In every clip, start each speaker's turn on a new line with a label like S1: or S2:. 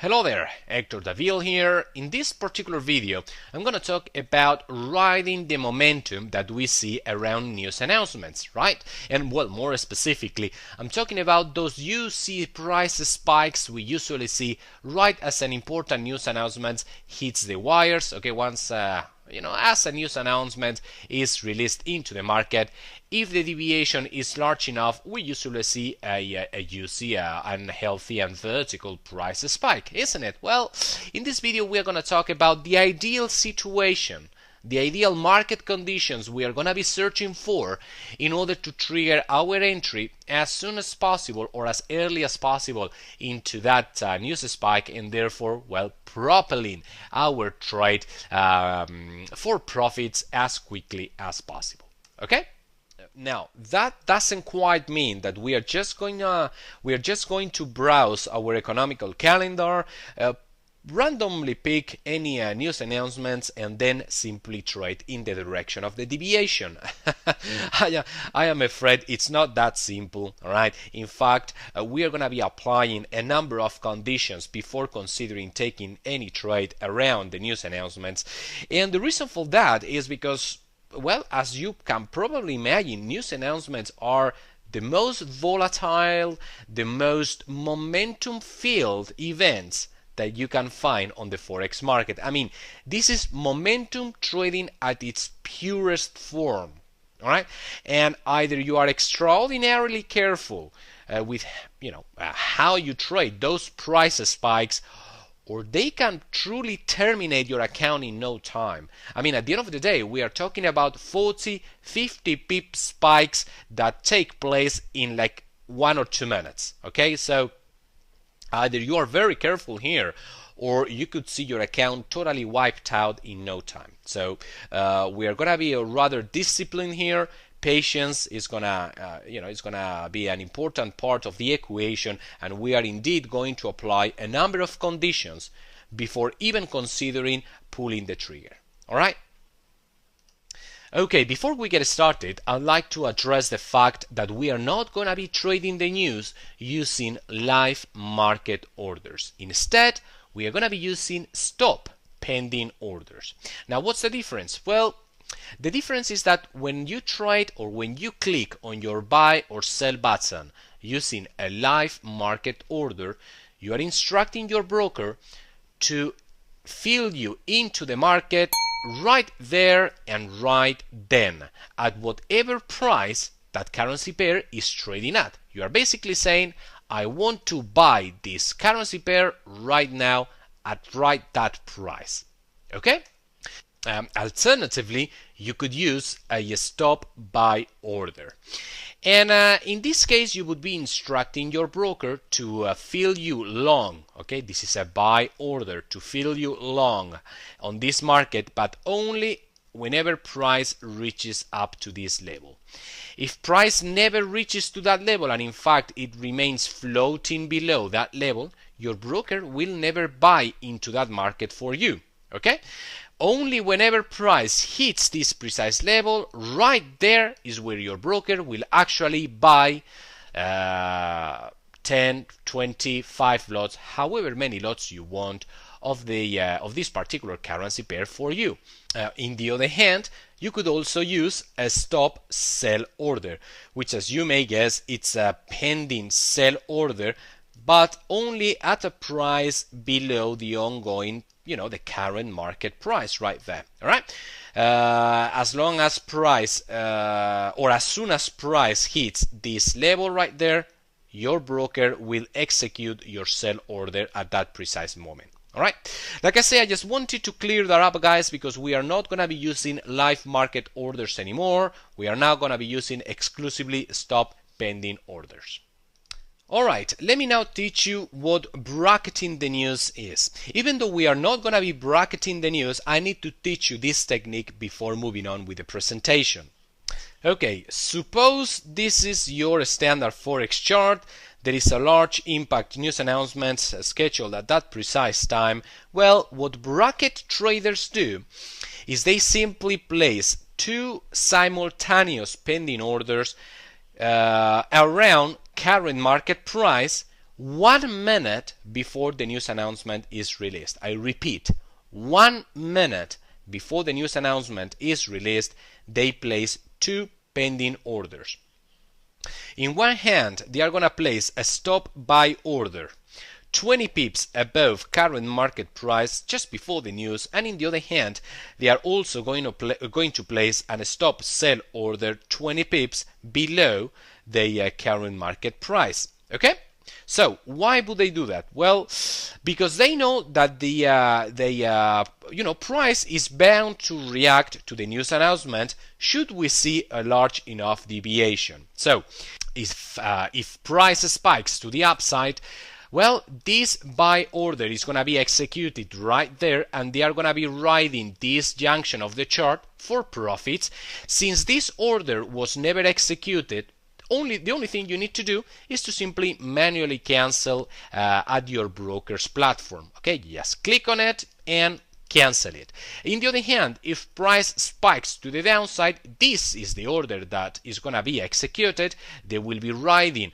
S1: Hello there, Hector Davil here. In this particular video, I'm going to talk about riding the momentum that we see around news announcements, right? And well, more specifically, I'm talking about those UC price spikes we usually see right as an important news announcement hits the wires, okay, once as a news announcement is released into the market. If the deviation is large enough, we usually see a unhealthy and vertical price spike, isn't it? Well, in this video we are going to talk about the ideal situation, the ideal market conditions we are going to be searching for in order to trigger our entry as soon as possible or as early as possible into that news spike, and therefore, well, propelling our trade for profits as quickly as possible. Okay? Now, that doesn't quite mean that we are just going to browse our economical calendar, randomly pick any news announcements, and then simply trade in the direction of the deviation. I am afraid it's not that simple, all right? In fact, we are going to be applying a number of conditions before considering taking any trade around the news announcements. And the reason for that is because, well, as you can probably imagine, news announcements are the most volatile, the most momentum-filled events that you can find on the forex market. I mean, this is momentum trading at its purest form, all right? And either you are extraordinarily careful with how you trade those price spikes, or they can truly terminate your account in no time. I mean, at the end of the day, we are talking about 40, 50 pip spikes that take place in like 1 or 2 minutes, okay? So either you are very careful here, or you could see your account totally wiped out in no time. So we are gonna be rather disciplined here. Patience is gonna be an important part of the equation, and we are indeed going to apply a number of conditions before even considering pulling the trigger. All right. Okay, before we get started, I'd like to address the fact that we are not going to be trading the news using live market orders. Instead, we are going to be using stop pending orders. Now, what's the difference? Well, the difference is that when you trade or when you click on your buy or sell button using a live market order, you are instructing your broker to fill you into the market right there and right then at whatever price that currency pair is trading at. You are basically saying, I want to buy this currency pair right now at right that price. Okay? Alternatively, you could use a stop buy order. And in this case, you would be instructing your broker to fill you long. Okay, this is a buy order to fill you long on this market, but only whenever price reaches up to this level. If price never reaches to that level, and in fact it remains floating below that level, your broker will never buy into that market for you. Okay? Only whenever price hits this precise level, right there is where your broker will actually buy 10, 20, 5 lots, however many lots you want of this particular currency pair for you. In the other hand, you could also use a stop sell order, which, as you may guess, it's a pending sell order, but only at a price below the ongoing, the current market price right there. All right. As long as price, or as soon as price hits this level right there, your broker will execute your sell order at that precise moment. All right. Like I say, I just wanted to clear that up, guys, because we are not going to be using live market orders anymore. We are now going to be using exclusively stop pending orders. Alright, let me now teach you what bracketing the news is. Even though we are not going to be bracketing the news, I need to teach you this technique before moving on with the presentation. Okay, suppose this is your standard forex chart. There is a large impact news announcement scheduled at that precise time. Well, what bracket traders do is they simply place two simultaneous pending orders around current market price 1 minute before the news announcement is released. I repeat, 1 minute before the news announcement is released, they place two pending orders. In one hand, they are going to place a stop buy order 20 pips above current market price just before the news, and in the other hand, they are also going to place a stop sell order 20 pips below the current market price. Okay? So why would they do that? Well, because they know that the price is bound to react to the news announcement should we see a large enough deviation. So if price spikes to the upside, well, this buy order is going to be executed right there, and they are going to be riding this junction of the chart for profits. Since this order was never executed, the only thing you need to do is to simply manually cancel at your broker's platform. Okay, just click on it and cancel it. In the other hand, if price spikes to the downside, this is the order that is going to be executed. They will be riding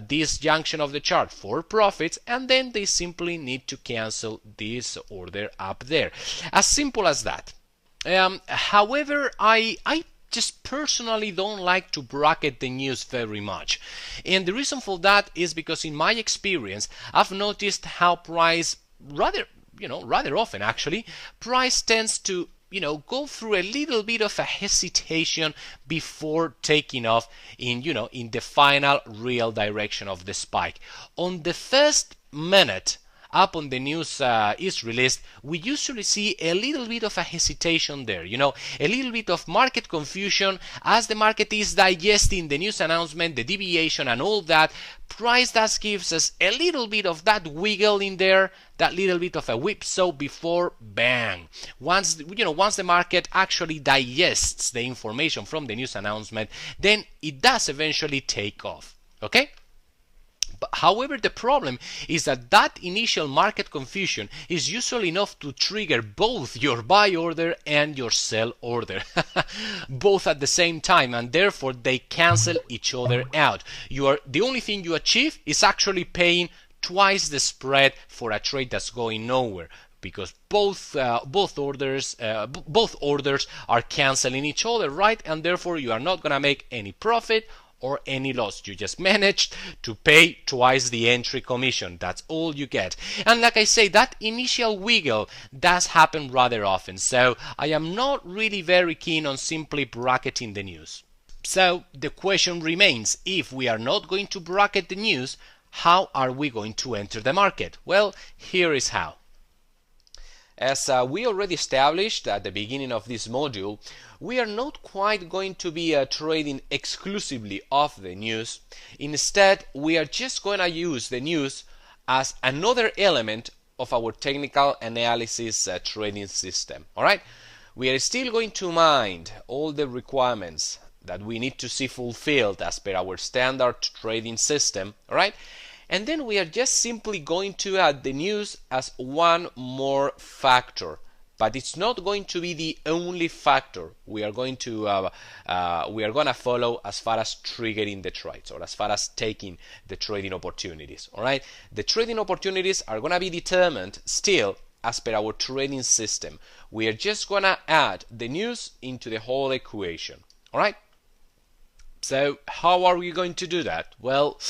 S1: this junction of the chart for profits, and then they simply need to cancel this order up there. As simple as that. However, I just personally don't like to bracket the news very much, and the reason for that is because in my experience I've noticed how price rather often actually price tends to go through a little bit of a hesitation before taking off in the final real direction of the spike. On the first minute up on the news is released, we usually see a little bit of a hesitation there, a little bit of market confusion as the market is digesting the news announcement, the deviation and all that. Price thus gives us a little bit of that wiggle in there, that little bit of a whipsaw before bang. Once the market actually digests the information from the news announcement, then it does eventually take off. Okay? However, the problem is that initial market confusion is usually enough to trigger both your buy order and your sell order, both at the same time, and therefore they cancel each other out. The only thing you achieve is actually paying twice the spread for a trade that's going nowhere, because both orders are canceling each other, right? And therefore you are not going to make any profit or any loss. You just managed to pay twice the entry commission. That's all you get. And like I say, that initial wiggle does happen rather often, so I am not really very keen on simply bracketing the news. So the question remains, if we are not going to bracket the news, how are we going to enter the market? Well, here is how. As we already established at the beginning of this module, we are not quite going to be trading exclusively off the news. Instead, we are just going to use the news as another element of our technical analysis trading system. All right? We are still going to mind all the requirements that we need to see fulfilled as per our standard trading system. All right? And then we are just simply going to add the news as one more factor, but it's not going to be the only factor we are going to follow as far as triggering the trades or as far as taking the trading opportunities. All right, the trading opportunities are going to be determined still as per our trading system. We are just going to add the news into the whole equation. All right. So how are we going to do that? Well,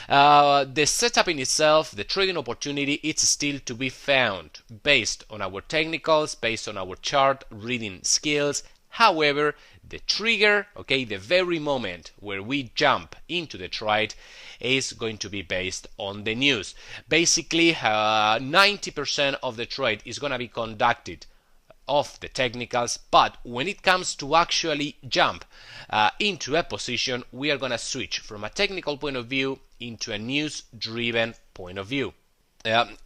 S1: the setup in itself, the trading opportunity, it's still to be found based on our technicals, based on our chart reading skills. However, the trigger, okay, the very moment where we jump into the trade is going to be based on the news. Basically, 90% of the trade is going to be conducted of the technicals, but when it comes to actually jump into a position, we are going to switch from a technical point of view into a news driven point of view.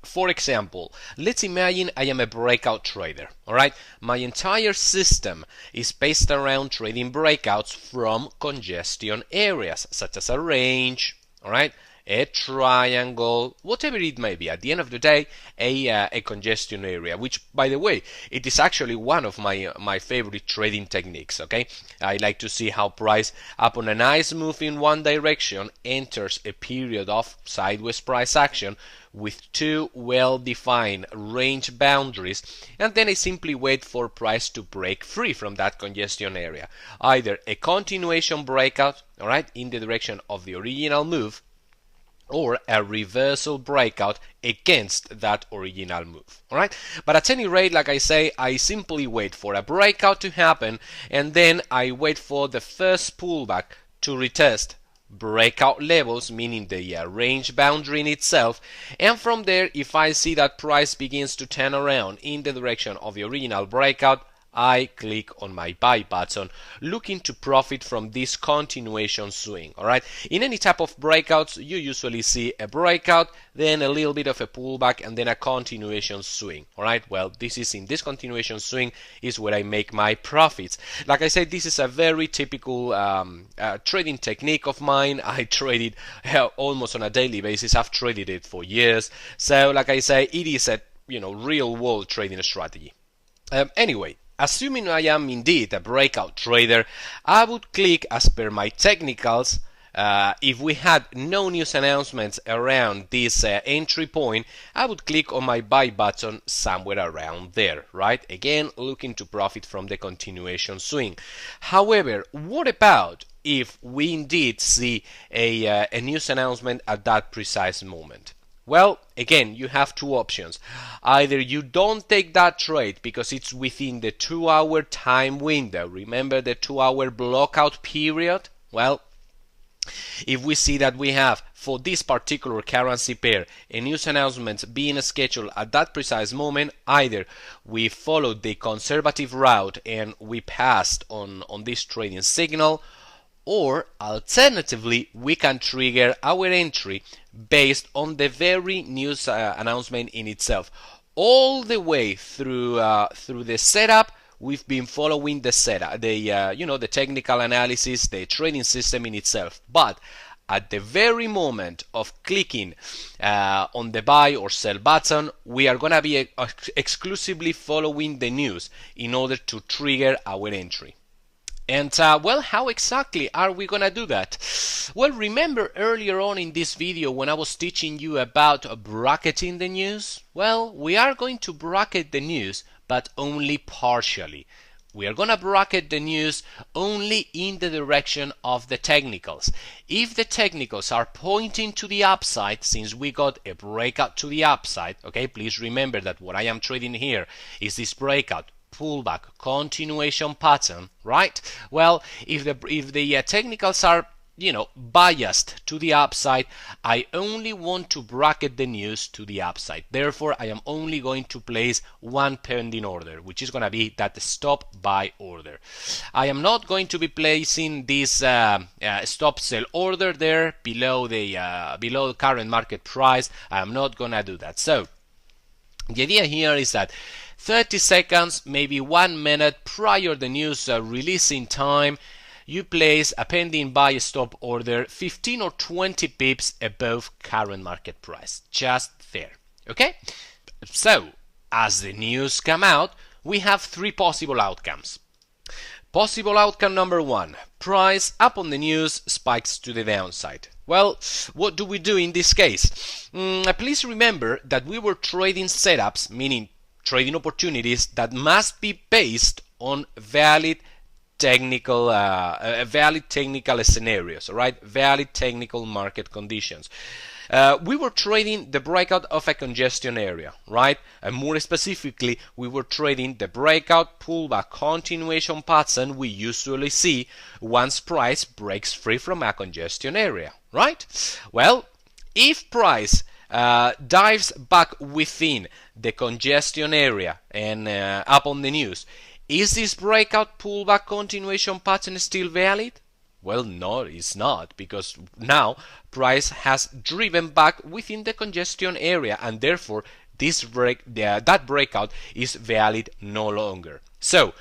S1: For example, let's imagine I am a breakout trader. All right, my entire system is based around trading breakouts from congestion areas such as a range, all right, a triangle, whatever it may be. At the end of the day, a congestion area, which, by the way, it is actually one of my favorite trading techniques. Okay, I like to see how price, upon a nice move in one direction, enters a period of sideways price action with two well-defined range boundaries, and then I simply wait for price to break free from that congestion area, either a continuation breakout, all right, in the direction of the original move, or a reversal breakout against that original move. All right, but at any rate, like I say, I simply wait for a breakout to happen, and then I wait for the first pullback to retest breakout levels, meaning the range boundary in itself, and from there, if I see that price begins to turn around in the direction of the original breakout, I click on my buy button, looking to profit from this continuation swing. All right, in any type of breakouts, you usually see a breakout, then a little bit of a pullback, and then a continuation swing. All right, well, this is in this continuation swing is where I make my profits. Like I said, this is a very typical trading technique of mine. I trade it almost on a daily basis. I've traded it for years, so like I say, it is a real world trading strategy. Anyway, assuming I am indeed a breakout trader, I would click, as per my technicals, if we had no news announcements around this entry point, I would click on my buy button somewhere around there, right? Again, looking to profit from the continuation swing. However, what about if we indeed see a news announcement at that precise moment? Well, again, you have two options. Either you don't take that trade because it's within the 2-hour time window. Remember the 2-hour blockout period? Well, if we see that we have, for this particular currency pair, a news announcement being scheduled at that precise moment, either we followed the conservative route and we passed on this trading signal, or alternatively, we can trigger our entry based on the very news announcement in itself. All the way through the setup, we've been following the setup, the technical analysis, the trading system in itself. But at the very moment of clicking on the buy or sell button, we are going to be exclusively following the news in order to trigger our entry. And well, how exactly are we gonna do that? Well, remember earlier on in this video when I was teaching you about bracketing the news? Well, we are going to bracket the news, but only partially. We are gonna bracket the news only in the direction of the technicals. If the technicals are pointing to the upside, since we got a breakout to the upside, okay, please remember that what I am trading here is this breakout, pullback, continuation pattern, right? Well, if the technicals are biased to the upside, I only want to bracket the news to the upside. Therefore, I am only going to place one pending order, which is going to be that stop buy order. I am not going to be placing this stop sell order there below the current market price. I am not going to do that. So the idea here is that 30 seconds, maybe 1 minute prior the news releasing time, you place a pending buy stop order 15 or 20 pips above current market price, just there. Okay? So, as the news come out, we have three possible outcomes. Possible outcome number one, price up on the news spikes to the downside. Well, what do we do in this case? Please remember that we were trading setups, meaning trading opportunities that must be based on valid technical scenarios, all right? Valid technical market conditions. We were trading the breakout of a congestion area, right? And more specifically, we were trading the breakout pullback continuation pattern we usually see once price breaks free from a congestion area, right? Well, if price dives back within the congestion area and up on the news, is this breakout pullback continuation pattern still valid? Well, no, it's not, because now price has driven back within the congestion area, and therefore that breakout is valid no longer. So,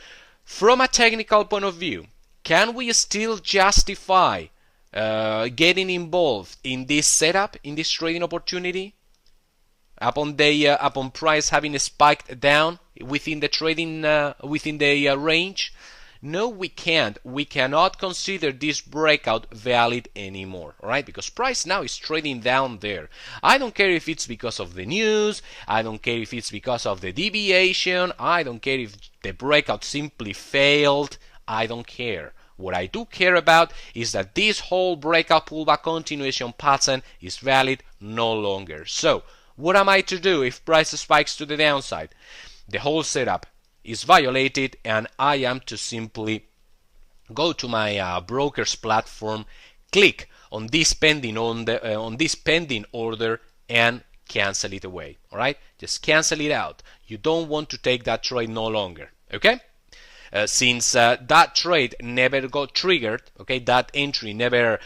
S1: from a technical point of view, can we still justify getting involved in this setup, in this trading opportunity, upon price having spiked down within the trading within the range? No, we can't. We cannot consider this breakout valid anymore, all right? Because price now is trading down there. I don't care if it's because of the news. I don't care if it's because of the deviation. I don't care if the breakout simply failed. I don't care. What I do care about is that this whole breakout pullback continuation pattern is valid no longer. So, what am I to do if price spikes to the downside? The whole setup is violated, and I am to simply go to my broker's platform, click on this pending order, and cancel it away. All right, just cancel it out. You don't want to take that trade no longer. Okay. Since that trade never got triggered, okay, that entry never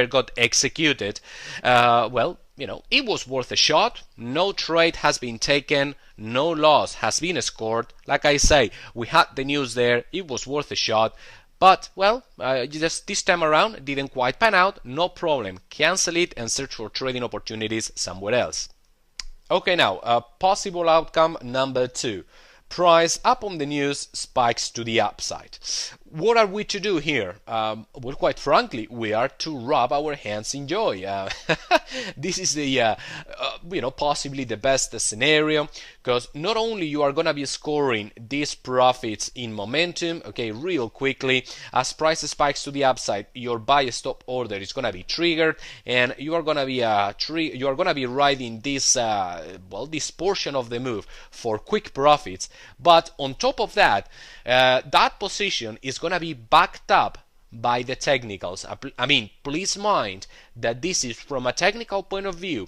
S1: got executed, well, it was worth a shot. No trade has been taken, no loss has been scored. Like I say, we had the news there, it was worth a shot. But, well, just this time around, it didn't quite pan out. No problem. Cancel it and search for trading opportunities somewhere else. Okay, now, possible outcome number 2. Price up on the news spikes to the upside. What are we to do here? Well, quite frankly, we are to rub our hands in joy. This is the, possibly the best scenario, because not only you are gonna be scoring these profits in momentum, okay, real quickly. As price spikes to the upside, your buy stop order is gonna be triggered, and you are gonna be riding this this portion of the move for quick profits. But on top of that, that position is going to be backed up by the technicals. I mean, please mind that this is, from a technical point of view,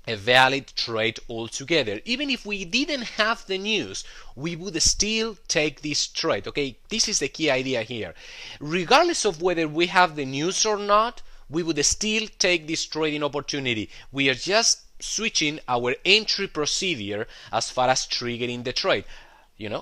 S1: a valid trade altogether. Even if we didn't have the news, we would still take this trade. Okay, this is the key idea here. Regardless of whether we have the news or not, we would still take this trading opportunity. We are just switching our entry procedure as far as triggering the trade.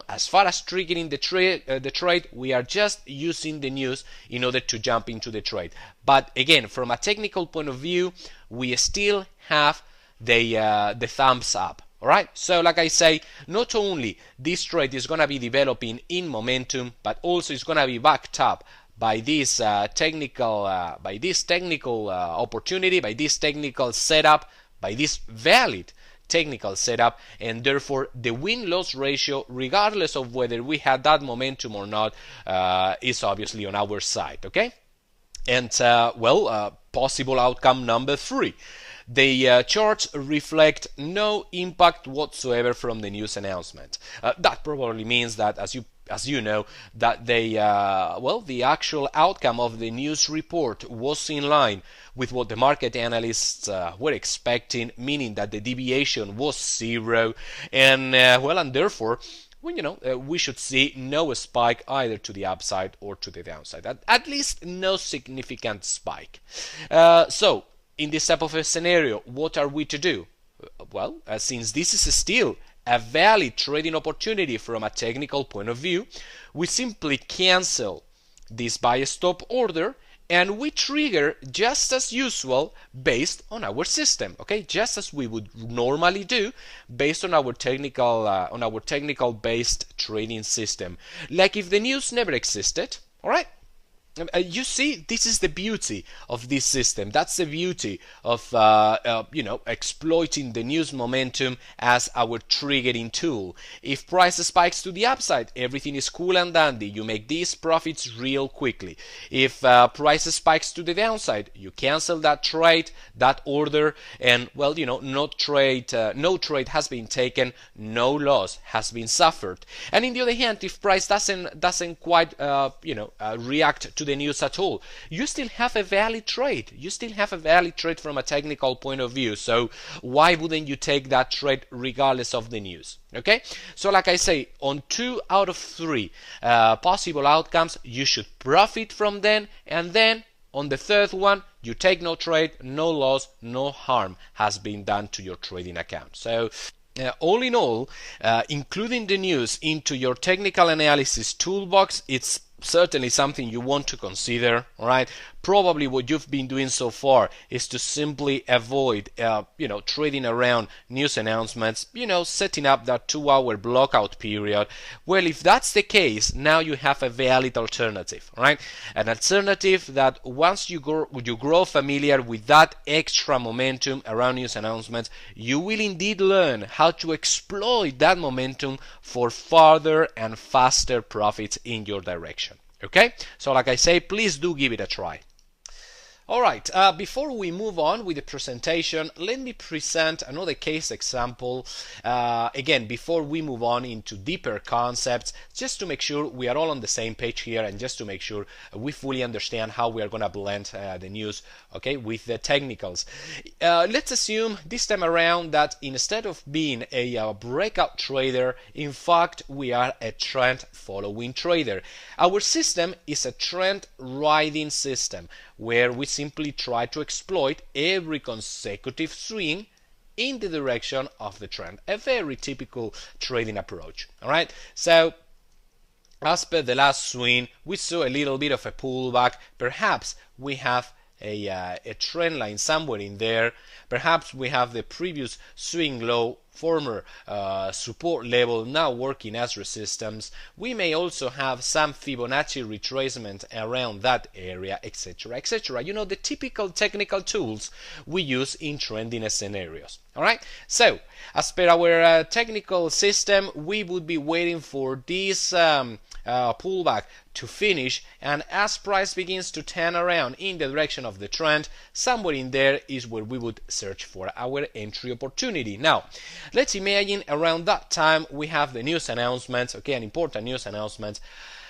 S1: As far as triggering the trade, we are just using the news in order to jump into the trade. But again, from a technical point of view, we still have the thumbs up. All right. So, like I say, not only this trade is going to be developing in momentum, but also it's going to be backed up by this technical opportunity, by this technical setup, by this valid technical setup, and therefore the win-loss ratio, regardless of whether we had that momentum or not, is obviously on our side. Okay, and possible outcome number 3. The charts reflect no impact whatsoever from the news announcement. That probably means that, as you know, that the actual outcome of the news report was in line with what the market analysts were expecting, meaning that the deviation was 0, and therefore, we should see no spike either to the upside or to the downside. At least no significant spike. So, in this type of a scenario, what are we to do? Well, since this is still a valid trading opportunity from a technical point of view, we simply cancel this buy stop order and we trigger just as usual based on our system, okay? Just as we would normally do based on our technical based trading system. Like if the news never existed, all right? You see, this is the beauty of this system. That's the beauty of exploiting the news momentum as our triggering tool. If price spikes to the upside, everything is cool and dandy. You make these profits real quickly. If price spikes to the downside, you cancel that trade, that order, and no trade has been taken, no loss has been suffered. And in the other hand, if price doesn't quite react to the news at all, you still have a valid trade. You still have a valid trade from a technical point of view. So why wouldn't you take that trade regardless of the news? Okay, so like I say, on 2 out of 3 possible outcomes, you should profit from them, and then on the third one, you take no trade, no loss, no harm has been done to your trading account. So all in all, including the news into your technical analysis toolbox, it's certainly something you want to consider, all right? probably what you've been doing so far is to simply avoid trading around news announcements, setting up that 2-hour blockout period. Well, if that's the case, now you have a valid alternative, right? An alternative that once you grow familiar with that extra momentum around news announcements, you will indeed learn how to exploit that momentum for further and faster profits in your direction. Okay, so like I say, please do give it a try. Alright, before we move on with the presentation, let me present another case example, again, before we move on into deeper concepts, just to make sure we are all on the same page here and just to make sure we fully understand how we are going to blend the news, okay, with the technicals. Let's assume this time around that instead of being a breakout trader, in fact, we are a trend following trader. Our system is a trend riding system where we simply try to exploit every consecutive swing in the direction of the trend. A very typical trading approach. All right, so as per the last swing, we saw a little bit of a pullback. Perhaps we have a trend line somewhere in there. Perhaps we have the previous swing low, former support level, now working as resistance. We may also have some Fibonacci retracement around that area, etc., etc. The typical technical tools we use in trending scenarios. All right. So, as per our technical system, we would be waiting for this pullback to finish, and as price begins to turn around in the direction of the trend, somewhere in there is where we would search for our entry opportunity. Now, let's imagine around that time we have the news announcements, okay, an important news announcement.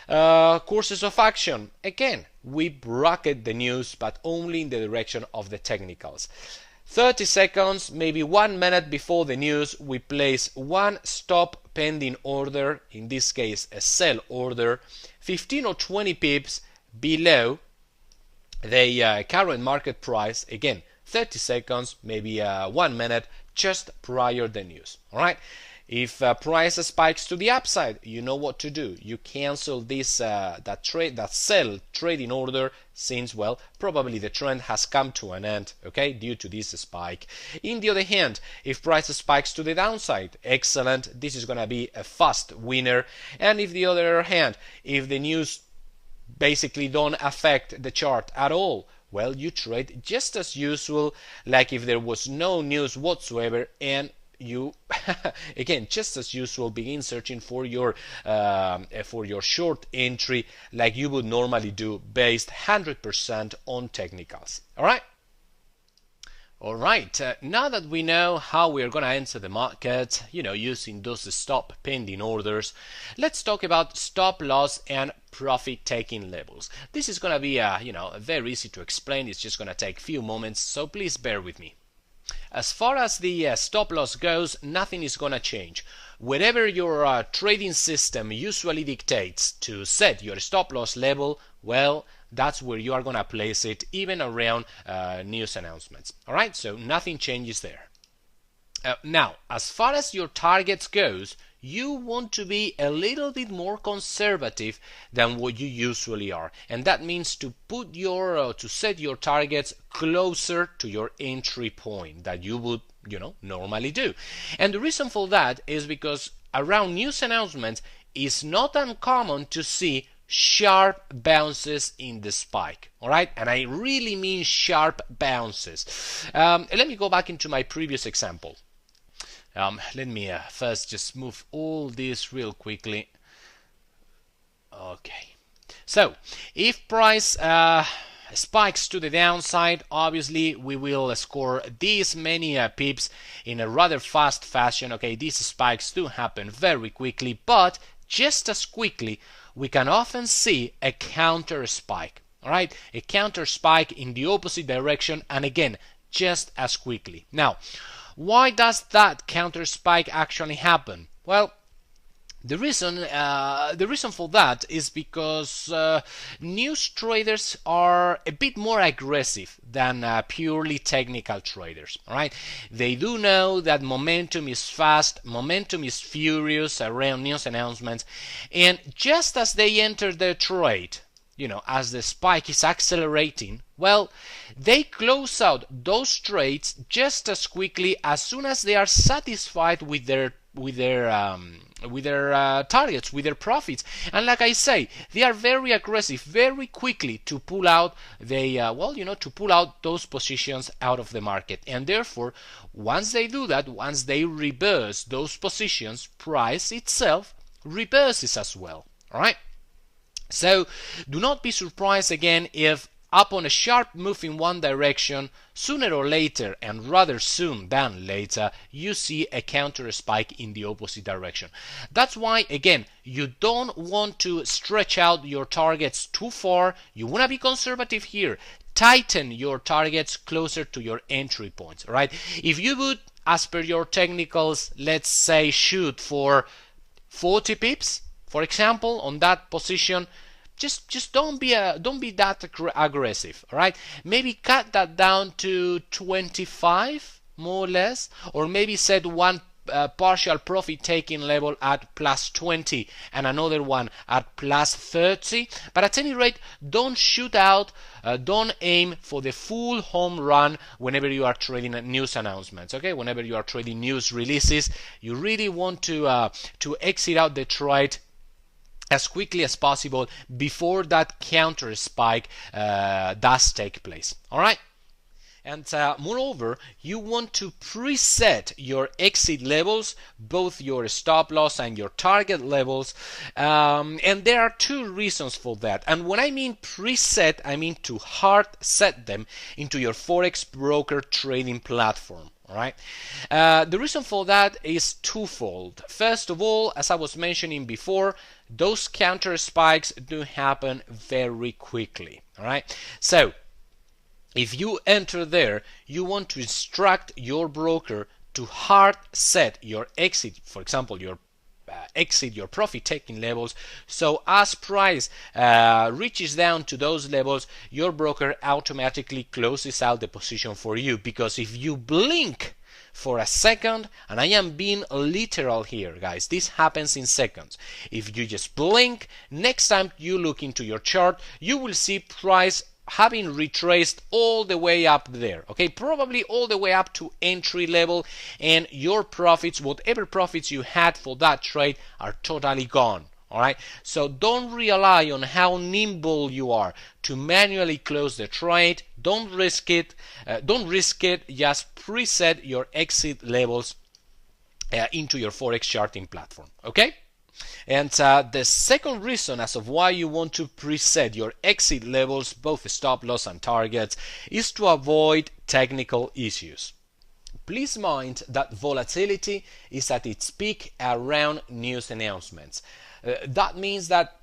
S1: Courses of action. Again, we bracket the news, but only in the direction of the technicals. 30 seconds, maybe 1 minute before the news, we place one stop pending order, in this case a sell order, 15 or 20 pips below the current market price. Again, 30 seconds, maybe 1 minute just prior the news. All right. If price spikes to the upside, you know what to do. You cancel this that sell trading order, since, well, probably the trend has come to an end, okay, due to this spike. In the other hand, if price spikes to the downside, excellent, this is going to be a fast winner. And if the other hand, if the news basically don't affect the chart at all, well, you trade just as usual, like if there was no news whatsoever, and you again, just as usual, begin searching for your short entry like you would normally do, based 100% on technicals. All right. All right, now that we know how we're going to enter the market, using those stop pending orders, let's talk about stop loss and profit taking levels. This is going to be very easy to explain. It's just going to take a few moments, so please bear with me. As far as the stop loss goes, nothing is going to change. Wherever your trading system usually dictates to set your stop loss level, well, that's where you are going to place it, even around news announcements. All right, so nothing changes there. Now, as far as your targets goes, you want to be a little bit more conservative than what you usually are, and that means to put to set your targets closer to your entry point that you would normally do. And the reason for that is because around news announcements, it's not uncommon to see sharp bounces in the spike. All right, and I really mean sharp bounces. Let me go back into my previous example. Let me first just move all this real quickly. Okay, so if price spikes to the downside, obviously we will score these many pips in a rather fast fashion. Okay, these spikes do happen very quickly, but just as quickly we can often see a counter spike. All right, a counter spike in the opposite direction, and again just as quickly. Now, why does that counter spike actually happen? Well, the reason for that is because news traders are a bit more aggressive than purely technical traders. All right, they do know that momentum is fast, momentum is furious around news announcements, and just as they enter the trade, as the spike is accelerating, well, they close out those trades just as quickly as soon as they are satisfied with their targets, with their profits. And like I say, they are very aggressive, very quickly to pull out to pull out those positions out of the market. And therefore, once they do that, once they reverse those positions, price itself reverses as well. All right. So do not be surprised again if upon a sharp move in one direction, sooner or later, and rather soon than later, you see a counter spike in the opposite direction. That's why, again, you don't want to stretch out your targets too far. You want to be conservative here. Tighten your targets closer to your entry points, right? If you would, as per your technicals, let's say shoot for 40 pips, for example, on that position, just don't be that aggressive, all right? Maybe cut that down to 25, more or less, or maybe set one partial profit taking level at plus 20 and another one at plus 30. But at any rate, don't shoot out, don't aim for the full home run whenever you are trading news announcements. Okay, whenever you are trading news releases, you really want to exit out the trade as quickly as possible before that counter spike does take place. All right. And moreover, you want to preset your exit levels, both your stop loss and your target levels. And there are two reasons for that. And when I mean preset, I mean to hard set them into your Forex broker trading platform. All right. The reason for that is twofold. First of all, as I was mentioning before, those counter spikes do happen very quickly. All right. So if you enter there, you want to instruct your broker to hard set your exit, for example, your profit taking levels, so as price reaches down to those levels, your broker automatically closes out the position for you. Because if you blink for a second, and I am being literal here, guys, this happens in seconds. If you just blink, next time you look into your chart, you will see price having retraced all the way up there, okay, probably all the way up to entry level, and your profits, whatever profits you had for that trade, are totally gone. All right, so don't rely on how nimble you are to manually close the trade. Don't risk it. Just preset your exit levels into your Forex charting platform. Okay. And the second reason as of why you want to preset your exit levels, both stop loss and targets, is to avoid technical issues. Please mind that volatility is at its peak around news announcements. That means that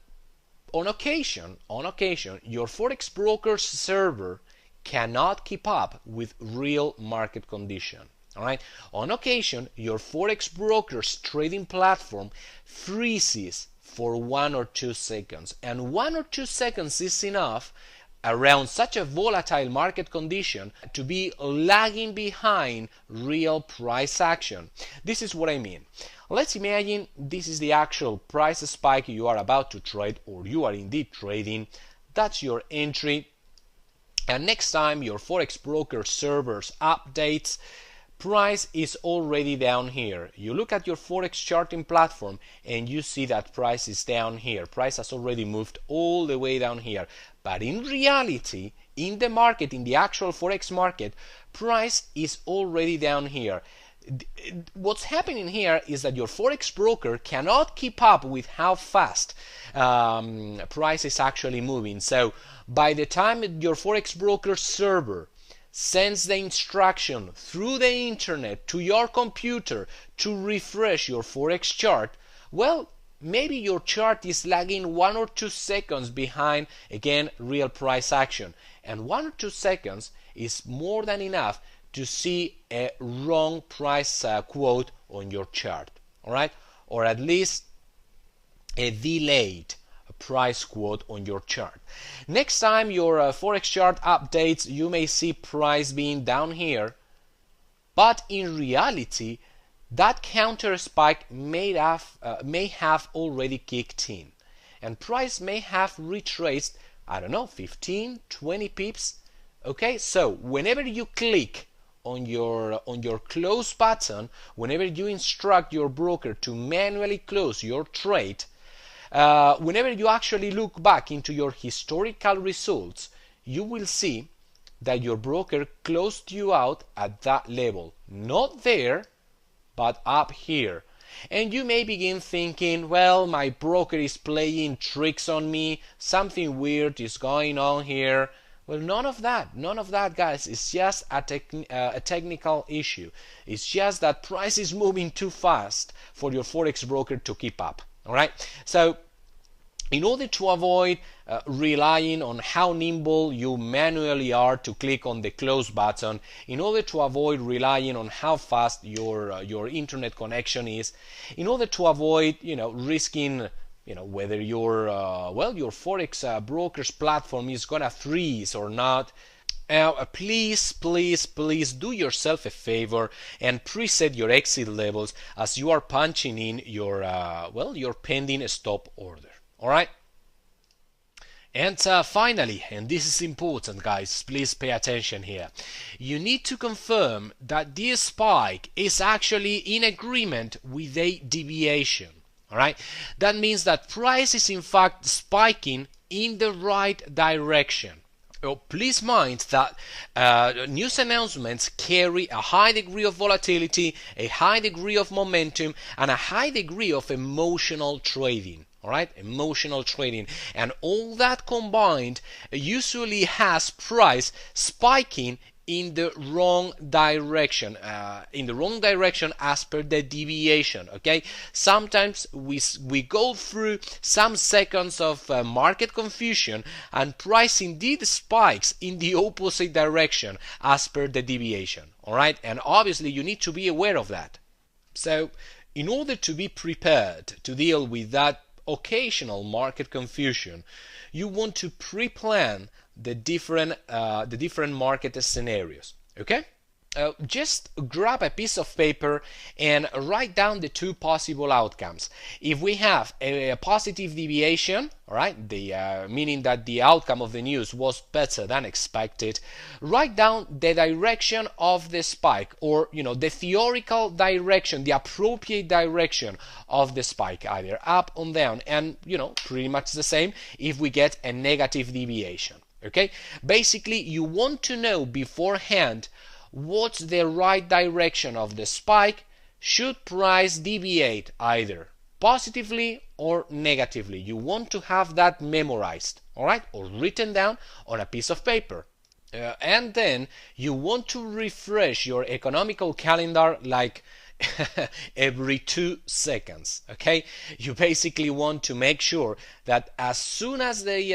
S1: on occasion, your Forex broker's server cannot keep up with real market condition. All right. On occasion, your Forex broker's trading platform freezes for 1 or 2 seconds, and 1 or 2 seconds is enough around such a volatile market condition to be lagging behind real price action. This is what I mean. Let's imagine this is the actual price spike you are about to trade, or you are indeed trading. That's your entry, and next time your Forex broker servers updates, price is already down here. You look at your Forex charting platform and you see that price is down here. Price has already moved all the way down here. But in reality, in the market, in the actual Forex market, price is already down here. What's happening here is that your Forex broker cannot keep up with how fast price is actually moving. So by the time your Forex broker server sends the instruction through the internet to your computer to refresh your Forex chart, well, maybe your chart is lagging 1 or 2 seconds behind, again, real price action. And 1 or 2 seconds is more than enough to see a wrong price quote on your chart, all right? Or at least a delayed price quote on your chart. Next time your Forex chart updates, you may see price being down here, but in reality, that counter spike may have already kicked in, and price may have retraced I don't know, 15, 20 pips. Okay, so whenever you click on your close button, whenever you instruct your broker to manually close your trade, whenever you actually look back into your historical results, you will see that your broker closed you out at that level. Not there, but up here. And you may begin thinking, well, my broker is playing tricks on me, something weird is going on here. Well, none of that, guys. It's just a technical issue. It's just that price is moving too fast for your forex broker to keep up. All right. So, in order to avoid relying on how nimble you manually are to click on the close button, in order to avoid relying on how fast your internet connection is, in order to avoid risking whether your forex broker's platform is gonna freeze or not. Please do yourself a favor and preset your exit levels as you are punching in your pending stop order. All right. And finally, and this is important, guys, please pay attention here. You need to confirm that this spike is actually in agreement with a deviation. All right. That means that price is in fact spiking in the right direction. Please mind that news announcements carry a high degree of volatility, a high degree of momentum, and a high degree of emotional trading. All right, emotional trading, and all that combined usually has price spiking in the wrong direction, as per the deviation. Okay, sometimes we go through some seconds of market confusion, and price indeed spikes in the opposite direction as per the deviation. All right, and obviously you need to be aware of that. So, in order to be prepared to deal with that occasional market confusion, you want to pre-plan the different market scenarios. Okay, just grab a piece of paper and write down the two possible outcomes. If we have a positive deviation, all right, meaning that the outcome of the news was better than expected, write down the direction of the spike, or the theoretical direction, the appropriate direction of the spike, either up or down, and pretty much the same if we get a negative deviation. Okay, basically you want to know beforehand what's the right direction of the spike should price deviate either positively or negatively. You want to have that memorized, all right, or written down on a piece of paper. And then you want to refresh your economical calendar like every 2 seconds. Okay, you basically want to make sure that as soon as the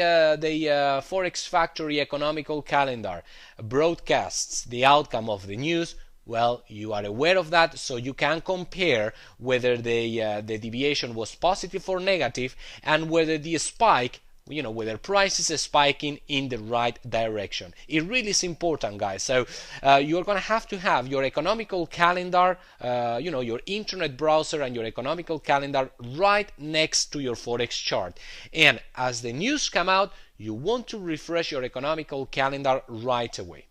S1: Forex Factory economical calendar broadcasts the outcome of the news, well, you are aware of that, so you can compare whether the deviation was positive or negative, and whether the spike, whether price is spiking in the right direction. It really is important, guys. So you're going to have your economical calendar, your internet browser and your economical calendar right next to your Forex chart. And as the news come out, you want to refresh your economical calendar right away.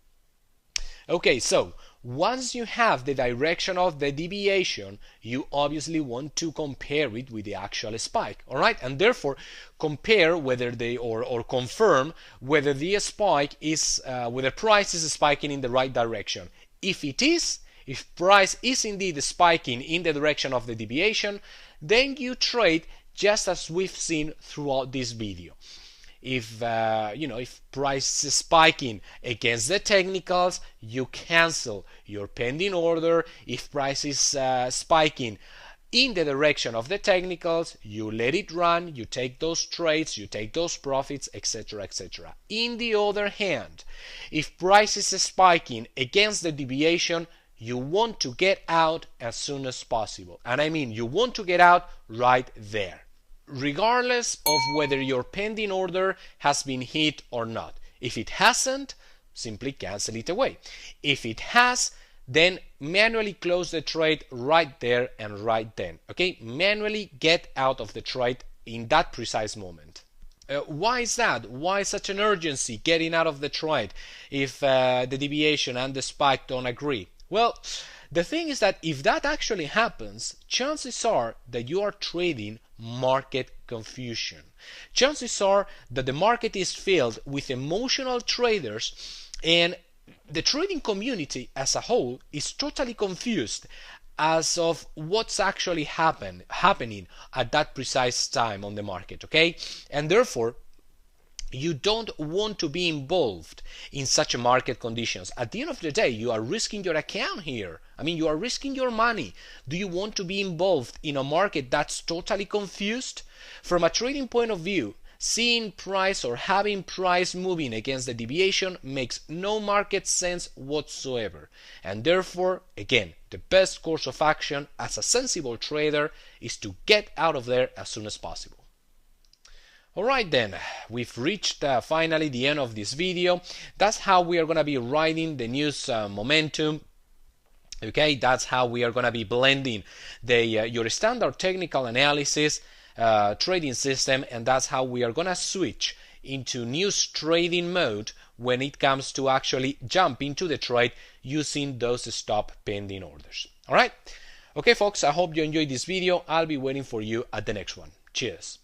S1: Okay, so once you have the direction of the deviation, you obviously want to compare it with the actual spike, all right? And therefore, compare whether or confirm whether the spike is, whether price is spiking in the right direction. If it is, if price is indeed spiking in the direction of the deviation, then you trade just as we've seen throughout this video. If if price is spiking against the technicals, you cancel your pending order. If price is spiking in the direction of the technicals, you let it run, you take those trades, you take those profits, etc., etc. In the other hand, if price is spiking against the deviation, you want to get out as soon as possible. And I mean, you want to get out right there, regardless of whether your pending order has been hit or not. If it hasn't, simply cancel it away. If it has, then manually close the trade right there and right then. Okay, manually get out of the trade in that precise moment. Why is that? Why such an urgency getting out of the trade if the deviation and the spike don't agree? Well, the thing is that if that actually happens, chances are that you are trading market confusion. Chances are that the market is filled with emotional traders, and the trading community as a whole is totally confused as of what's actually happening at that precise time on the market, okay? And therefore, you don't want to be involved in such a market conditions. At the end of the day, you are risking your account here. I mean, you are risking your money. Do you want to be involved in a market that's totally confused? From a trading point of view, seeing price or having price moving against the deviation makes no market sense whatsoever. And therefore, again, the best course of action as a sensible trader is to get out of there as soon as possible. Alright then, we've reached finally the end of this video. That's how we are going to be riding the news momentum. Okay, that's how we are going to be blending your standard technical analysis trading system, and that's how we are going to switch into news trading mode when it comes to actually jump into the trade using those stop pending orders. Alright, okay folks, I hope you enjoyed this video. I'll be waiting for you at the next one. Cheers.